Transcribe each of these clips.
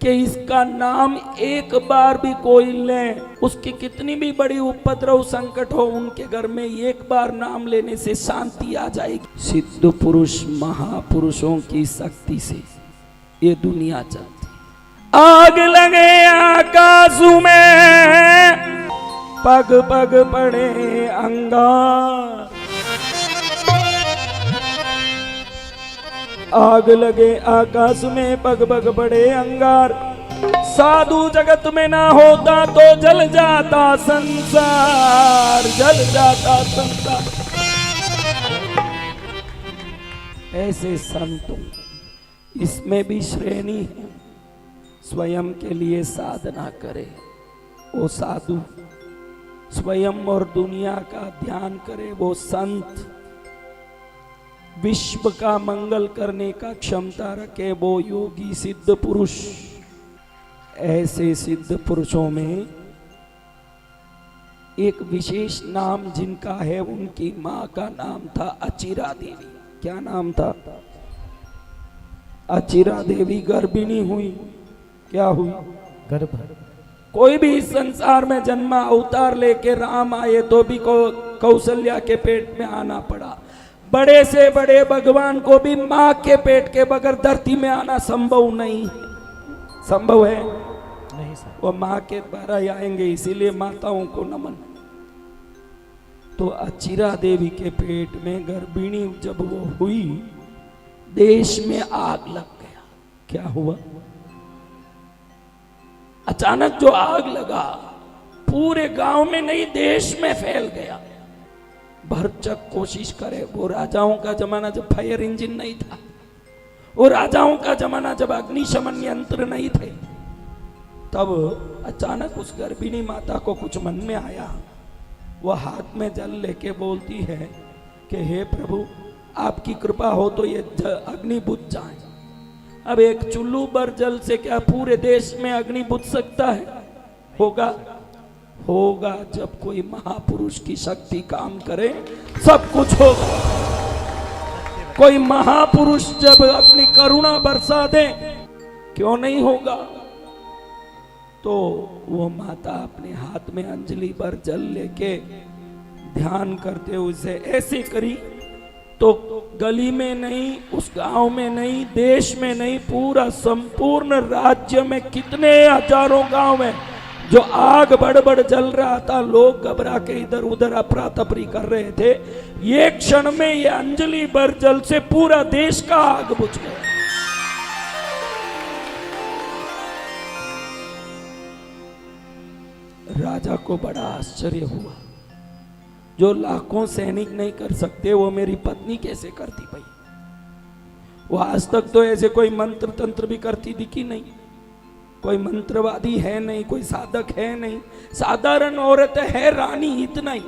कि इसका नाम एक बार भी कोई ले, उसकी कितनी भी बड़ी उपद्रव संकट हो, उनके घर में एक बार नाम लेने से शांति आ जाएगी। सिद्ध पुरुष महापुरुषों की शक्ति से ये दुनिया चलती। आग लगे आकाश में, पग पग पड़े अंगार। आग लगे आकाश में, पग पग पड़े अंगार। साधु जगत में ना होता तो जल जाता संसार, जल जाता संसार। ऐसे संतों, इसमें भी श्रेणी है। स्वयं के लिए साधना करे वो साधु, स्वयं और दुनिया का ध्यान करे वो संत, विश्व का मंगल करने का क्षमता रखे वो योगी सिद्ध पुरुष। ऐसे सिद्ध पुरुषों में एक विशेष नाम जिनका है, उनकी मां का नाम था अचिरा देवी। क्या नाम था? अचिरा देवी गर्भिणी हुई। क्या हुई? गर्भ। कोई भी इस संसार में जन्मा, अवतार लेके राम आए तो भी कौशल्या के पेट में आना पड़ा। बड़े से बड़े भगवान को भी मां के पेट के बगैर धरती में आना संभव नहीं। संभव है? नहीं सर। वो मां के द्वारा ही आएंगे, इसीलिए माताओं को नमन। तो अचिरा देवी के पेट में गर्भिणी जब वो हुई, देश में आग लग गया। क्या हुआ? अचानक जो आग लगा, पूरे गांव में नहीं देश में फैल गया। भरचक कोशिश करे। वो राजाओं का जमाना जब फायर इंजन नहीं था, वो राजाओं का जमाना जब अग्निशमन यंत्र नहीं थे, तब अचानक उस गर्भिणी माता को कुछ मन में आया। वह हाथ में जल लेके बोलती है कि हे प्रभु, आपकी कृपा हो तो ये अग्नि बुझ जाए। अब एक चुल्लू भर जल से क्या पूरे देश में अग्नि बुझ सकता है? होगा? होगा। जब कोई महापुरुष की शक्ति काम करे सब कुछ होगा। कोई महापुरुष जब अपनी करुणा बरसा दे, क्यों नहीं होगा? तो वो माता अपने हाथ में अंजलि भर जल लेके ध्यान करते हुए उसे ऐसे करी, तो गली में नहीं, उस गांव में नहीं, देश में नहीं, पूरा संपूर्ण राज्य में कितने हजारों गांव में जो आग बड़ जल रहा था, लोग घबरा के इधर उधर अफरा तफरी कर रहे थे। ये क्षण में ये अंजलि भर जल से पूरा देश का आग बुझ गया। राजा को बड़ा आश्चर्य हुआ। जो लाखों सैनिक नहीं कर सकते वो मेरी पत्नी कैसे करती भाई? वो आज तक तो ऐसे कोई मंत्र तंत्र भी करती दिखी नहीं, कोई मंत्रवादी है नहीं, कोई साधक है नहीं, साधारण औरत है, रानी, इतना ही।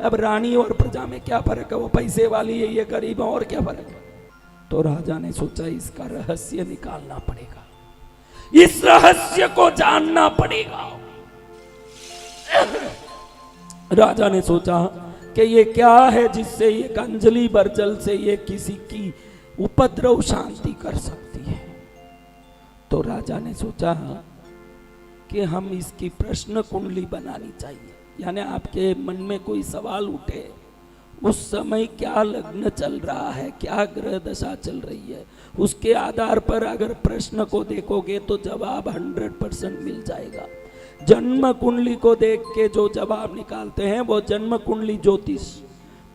अब रानी और प्रजा में क्या फर्क है? वो पैसे वाली है, ये गरीब है, और क्या फर्क है? तो राजा ने सोचा इसका रहस्य निकालना पड़ेगा, इस रहस्य को जानना पड़ेगा। राजा ने सोचा कि ये क्या है जिससे ये अंजलि भर जल से ये किसी की उपद्रव शांति कर सकती है। तो राजा ने सोचा कि हम इसकी प्रश्न कुंडली बनानी चाहिए। यानी आपके मन में कोई सवाल उठे, उस समय क्या लग्न चल रहा है, क्या ग्रह दशा चल रही है, उसके आधार पर अगर प्रश्न को देखोगे तो जवाब 100% मिल जाएगा। जन्म कुंडली को देख के जो जवाब निकालते हैं वो जन्म कुंडली ज्योतिष,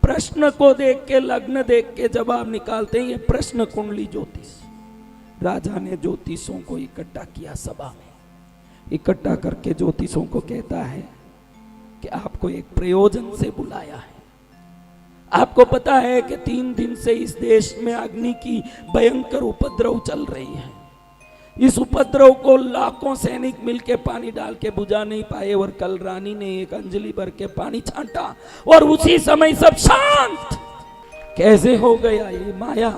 प्रश्न को देख के, लग्न देख के जवाब निकालते हैं, ये प्रश्न कुंडली ज्योतिष। राजा ने ज्योतिषों को इकट्ठा किया, सभा में इकट्ठा करके ज्योतिषों को कहता है कि आपको एक प्रयोजन से बुलाया है। आपको पता है कि 3 दिन से इस देश में अग्नि की भयंकर उपद्रव चल रही है। इस उपद्रव को लाखों सैनिक मिलके पानी डाल के बुझा नहीं पाए, और कल रानी ने एक अंजलि भर के पानी छांटा और उसी समय सब शांत। कैसे हो गया ये माया?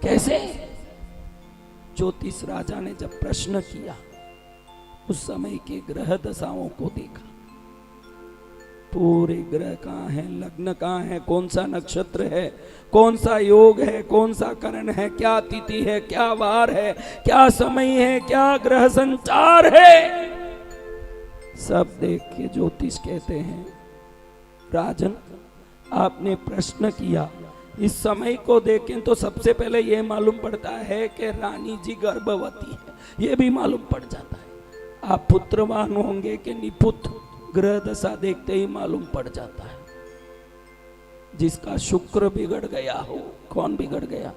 कैसे? ज्योतिष राजा ने जब प्रश्न किया, उस समय के ग्रह दशाओं को देखा, पूरे ग्रह कहाँ है, लग्न कहाँ है, कौन सा नक्षत्र है, कौन सा योग है, कौन सा करण है, क्या तिथि है, क्या वार है, क्या समय है, क्या ग्रह संचार है, सब देख के ज्योतिष कहते हैं राजन आपने प्रश्न किया, इस समय को देखें तो सबसे पहले यह मालूम पड़ता है कि रानी जी गर्भवती है, यह भी मालूम पड़ जाता है। आप पुत्रवान होंगे कि निपुत्र, ग्रह दशा देखते ही मालूम पड़ जाता है। जिसका शुक्र बिगड़ गया हो, कौन बिगड़ गया,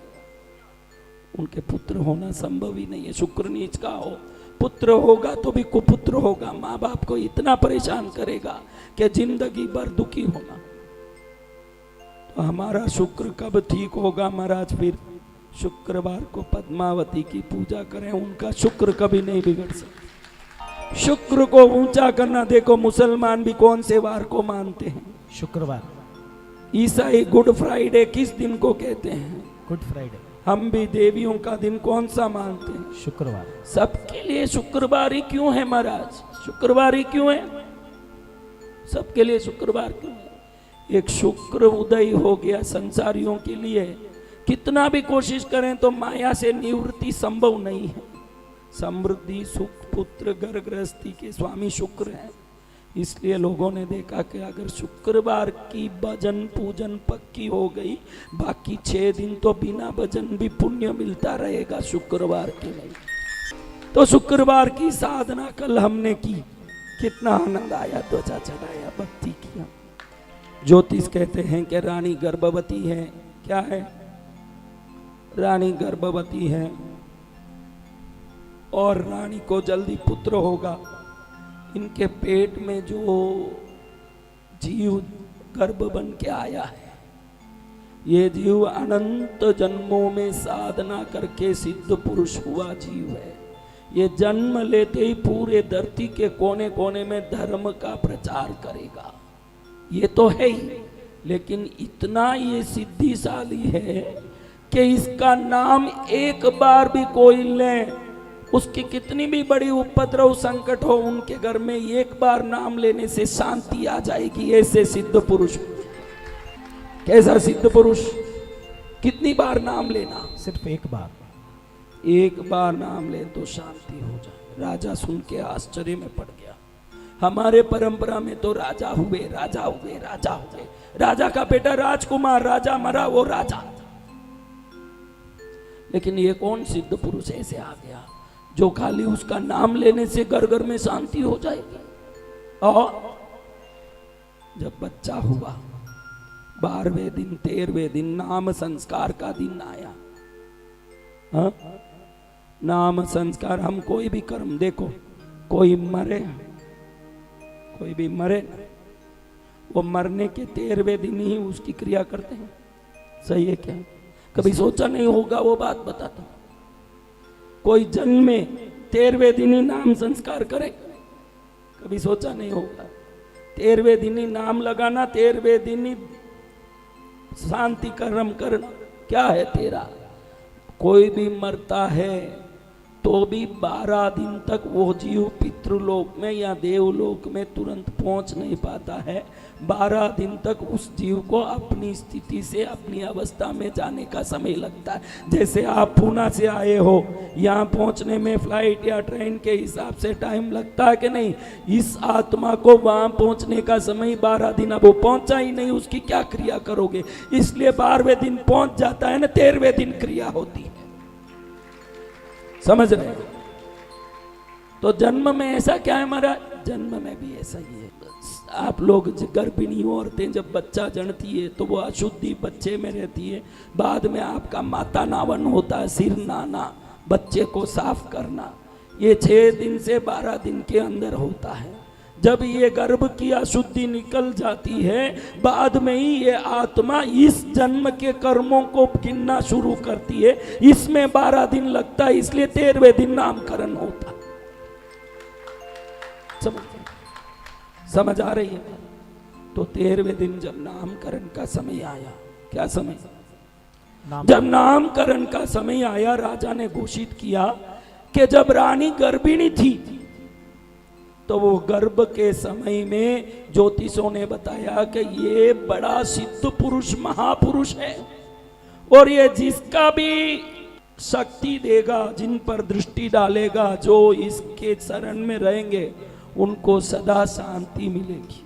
उनके पुत्र होना संभव ही नहीं है। शुक्र नीच का हो, पुत्र होगा तो भी कुपुत्र होगा, माँ बाप को इतना परेशान करेगा कि जिंदगी भर दुखी होना। तो हमारा शुक्र कब ठीक होगा महाराज, फिर शुक्रवार को पद्मावती की पूजा करें, उनका शुक्र कभी नहीं बिगड़ सकता। शुक्र को ऊंचा करना, देखो मुसलमान भी कौन से वार को मानते हैं, शुक्रवार। ईसाई गुड फ्राइडे किस दिन को कहते हैं, गुड फ्राइडे। हम भी देवियों का दिन कौन सा मानते हैं, शुक्रवार। सबके लिए शुक्रवार ही क्यों है महाराज, शुक्रवार ही क्यों है, सबके लिए शुक्रवार क्यों है। एक शुक्र उदय हो गया संसारियों के लिए, कितना भी कोशिश करें तो माया से निवृत्ति संभव नहीं है। समृद्धि, सुख, पुत्र, घर गृहस्थी के स्वामी शुक्र हैं। इसलिए लोगों ने देखा कि अगर शुक्रवार की भजन पूजन पक्की हो गई, बाकी 6 दिन तो बिना भजन भी पुण्य मिलता रहेगा, शुक्रवार की नहीं। तो शुक्रवार की साधना कल हमने की, कितना आनंद आया, ध्वजा चढ़ाया, भक्ति किया। ज्योतिष कहते हैं कि रानी गर्भवती है, क्या है, रानी गर्भवती है और रानी को जल्दी पुत्र होगा। इनके पेट में जो जीव गर्भ बन के आया है, ये जीव अनंत जन्मों में साधना करके सिद्ध पुरुष हुआ जीव है। ये जन्म लेते ही पूरे धरती के कोने कोने में धर्म का प्रचार करेगा, ये तो है ही, लेकिन इतना ये सिद्धिशाली है कि इसका नाम एक बार भी कोई ले, उसकी कितनी भी बड़ी उपद्रव संकट हो, उनके घर में एक बार नाम लेने से शांति आ जाएगी। ऐसे सिद्ध पुरुष, कैसा सिद्ध पुरुष, कितनी बार नाम लेना, सिर्फ एक बार, एक बार नाम ले तो शांति हो जाए। राजा सुन के आश्चर्य में पड़ गया। हमारे परंपरा में तो राजा हुए, राजा हुए, राजा हुए, राजा का बेटा राजकुमार, राजा मरा वो राजा। लेकिन ये कौन सिद्ध पुरुष ऐसे आ गया जो खाली उसका नाम लेने से घर घर में शांति हो जाएगी। और जब बच्चा हुआ, 12वें दिन 13वें दिन नाम संस्कार का दिन आया। हाँ? नाम संस्कार, हम कोई भी कर्म देखो, कोई मरे, कोई भी मरे, वो मरने के 13वें दिन ही उसकी क्रिया करते हैं। सही है क्या? कभी सोचा नहीं होगा, वो बात बताता हूं। कोई जन्मे 13वें दिन ही नाम संस्कार करे, कभी सोचा नहीं होगा। 13वें दिन ही नाम लगाना, 13वें दिन ही शांति कर्म करना, क्या है तेरा। कोई भी मरता है तो भी 12 दिन तक वो जीव पितृलोक में या देवलोक में तुरंत पहुंच नहीं पाता है। 12 दिन तक उस जीव को अपनी स्थिति से अपनी अवस्था में जाने का समय लगता है। जैसे आप पूना से आए हो, यहाँ पहुंचने में फ्लाइट या ट्रेन के हिसाब से टाइम लगता है कि नहीं, इस आत्मा को वहां पहुंचने का समय 12 दिन। अब वो पहुंचा ही नहीं, उसकी क्या क्रिया करोगे। इसलिए 12वें दिन पहुंच जाता है ना, 13वें दिन क्रिया होती है। समझ रहे हो? तो जन्म में ऐसा क्या है हमारा, जन्म में भी ऐसा ही है। आप लोग गर्भिणी औरतें जब बच्चा जनती है तो वो अशुद्धि बच्चे में रहती है। बाद में आपका माता नावन होता है, सिर नाना, बच्चे को साफ करना, ये 6 दिन से 12 दिन के अंदर होता है। जब ये गर्भ की अशुद्धि निकल जाती है, बाद में ही ये आत्मा इस जन्म के कर्मों को गिनना शुरू करती है। इसमें 12 दिन लगता है, इसलिए 13वें दिन नामकरण होता। समझ आ रही है? तो 13वें दिन जब नामकरण का समय आया, क्या समय, जब नामकरण का समय आया, राजा ने घोषित किया कि जब रानी गर्भिणी थी तो वो गर्भ के समय में ज्योतिषों ने बताया कि ये बड़ा सिद्ध पुरुष महापुरुष है, और ये जिसका भी शक्ति देगा, जिन पर दृष्टि डालेगा, जो इसके शरण में रहेंगे, उनको सदा शांति मिलेगी।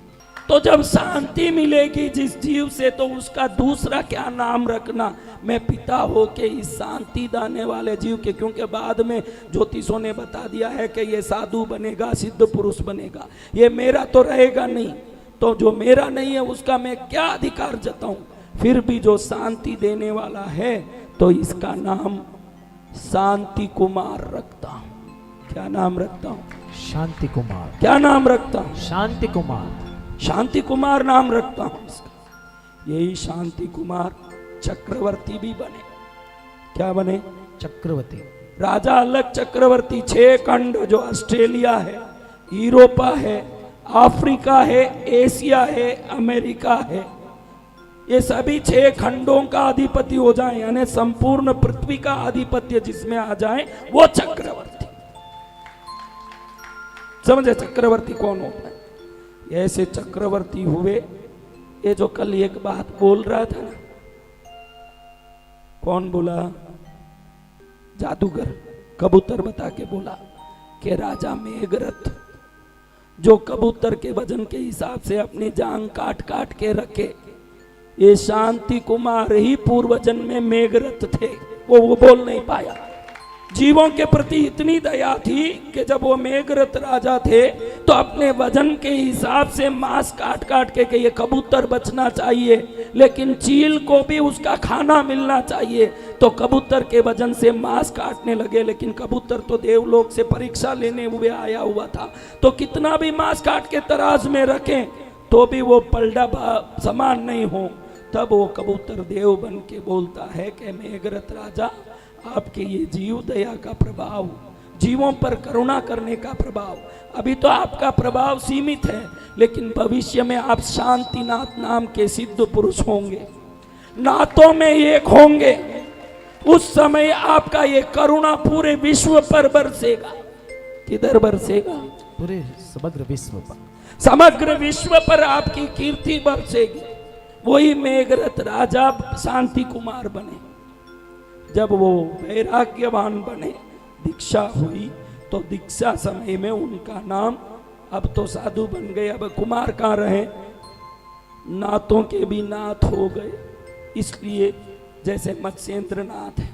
तो जब शांति मिलेगी जिस जीव से, तो उसका दूसरा क्या नाम रखना? मैं पिता हो के इस शांति दाने वाले जीव के, क्योंकि बाद में ज्योतिषों ने बता दिया है कि ये साधु बनेगा, सिद्ध पुरुष बनेगा, ये मेरा तो रहेगा नहीं, तो जो मेरा नहीं है उसका मैं क्या अधिकार जताऊं? फिर भी जो शांति देने वाला है, तो इसका नाम शांति कुमार रखता हूं। क्या नाम रखता हूं? शांति कुमार। क्या नाम रखता हूं? शांति कुमार। शांति कुमार नाम रखता हूं इसका। यही शांति कुमार चक्रवर्ती भी बने। क्या बने? चक्रवर्ती। राजा अलग, चक्रवर्ती। 6 खंड, जो ऑस्ट्रेलिया है, यूरोपा है, अफ्रीका है, एशिया है, अमेरिका है, ये सभी 6 खंडों का अधिपति हो जाए, यानी संपूर्ण पृथ्वी का आधिपत्य जिसमें आ जाए, वो चक्रवर्ती। समझे चक्रवर्ती कौन होता है? ऐसे चक्रवर्ती हुए। ये जो कल एक बात बोल रहा था ना, कौन बोला? जादूगर कबूतर बता के बोला कि राजा मेघरथ जो कबूतर के वजन के हिसाब से अपनी जान काट काट के रखे, ये शांति कुमार ही पूर्व जन्म में मेघरथ थे। वो बोल नहीं पाया। जीवों के प्रति इतनी दया थी कि जब वो मेघरथ राजा थे तो अपने वजन के हिसाब से मांस काट काट के ये कबूतर बचना चाहिए, लेकिन चील को भी उसका खाना मिलना चाहिए, तो कबूतर के वजन से मांस काटने लगे। लेकिन कबूतर तो देवलोक से परीक्षा लेने हुए आया हुआ था, तो कितना भी मांस काट के तराज में रखें तो भी वो पलड़ा समान नहीं हो। तब वो कबूतर देव बन के बोलता है कि मेघरथ राजा, आपके ये जीव दया का प्रभाव, जीवों पर करुणा करने का प्रभाव, अभी तो आपका प्रभाव सीमित है, लेकिन भविष्य में आप शांतिनाथ नाम के सिद्ध पुरुष होंगे, नाथों में एक होंगे। उस समय आपका ये करुणा पूरे विश्व पर बरसेगा। किधर बरसेगा? पूरे समग्र विश्व पर। समग्र विश्व पर आपकी कीर्ति बरसेगी। वही मेघरथ राजा शांति कुमार बने। जब वो वैराग्यवान बने, दीक्षा हुई, तो दीक्षा समय में उनका नाम, अब तो साधु बन गए, अब कुमार कहाँ रहे? नाथों के भी नाथ हो गए। इसलिए जैसे मत्स्येंद्र नाथ है,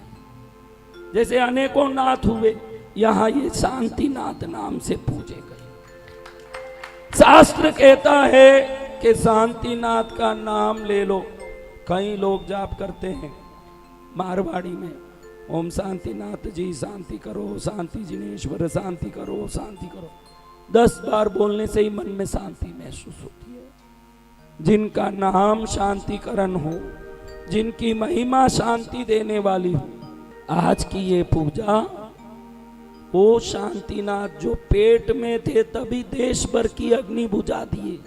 जैसे अनेकों नाथ हुए, यहाँ ये शांतिनाथ नाम से पूजे गए। शास्त्र कहता है कि शांतिनाथ का नाम ले लो। कई लोग जाप करते हैं मारवाड़ी में, ओम शांतिनाथ जी शांति करो, शांति जिनेश्वर शांति करो, शांति करो। 10 बार बोलने से ही मन में शांति महसूस होती है। जिनका नाम शांतिकरण हो, जिनकी महिमा शांति देने वाली हो, आज की ये पूजा, वो शांतिनाथ जो पेट में थे तभी देश भर की अग्नि बुझा दिए।